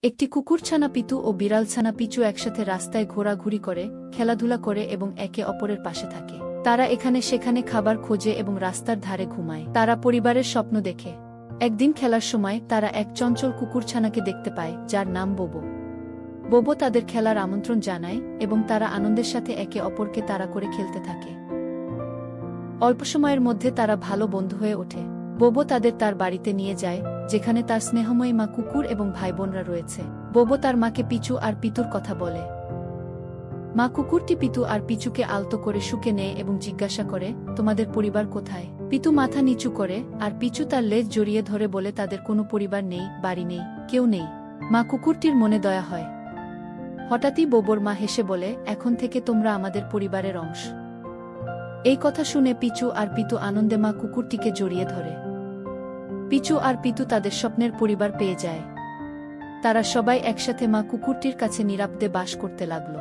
একটি কুকুরছানা পিতু ও বিড়ালছানা পিচু একসাথে রাস্তায় ঘোরাঘুরি করে, খেলাধুলা করে এবং একে অপরের পাশে থাকে। তারা এখানে সেখানে খাবার খোঁজে এবং রাস্তার ধারে ঘুমায়। তারা পরিবারের স্বপ্ন দেখে। একদিন খেলার সময় তারা এক চঞ্চল কুকুরছানাকে দেখতে পায়, যার নাম বোবো। বোবো তাদের খেলার আমন্ত্রণ জানায় এবং তারা আনন্দের সাথে একে অপরকে তাড়া করে খেলতে থাকে। অল্প সময়ের মধ্যে তারা ভালো বন্ধু হয়ে ওঠে। বোবো তাদের তার বাড়িতে নিয়ে যায়, যেখানে তার স্নেহময়ী মা, কুকুর এবং ভাইবোনরা রয়েছে। বোবো তার মাকে পিচু আর পিতুর কথা বলে। মা কুকুরটি পিতু আর পিচুকে আলতো করে শুকে নেয় এবং জিজ্ঞাসা করে, তোমাদের পরিবার কোথায়? পিতু মাথা নিচু করে আর পিচু তার লেজ জড়িয়ে ধরে বলে, তাদের কোনো পরিবার নেই, বাড়ি নেই, কেউ নেই। মা কুকুরটির মনে দয়া হয়। হঠাৎই বোবোর মা হেসে বলে, এখন থেকে তোমরা আমাদের পরিবারের অংশ। এই কথা শুনে পিচু আর পিতু আনন্দে মা কুকুরটিকে জড়িয়ে ধরে। পিচু আর পিতু তাদের স্বপ্নের পরিবার পেয়ে যায়। তারা সবাই একসাথে মা কুকুরটির কাছে নিরাপদে বাস করতে লাগল।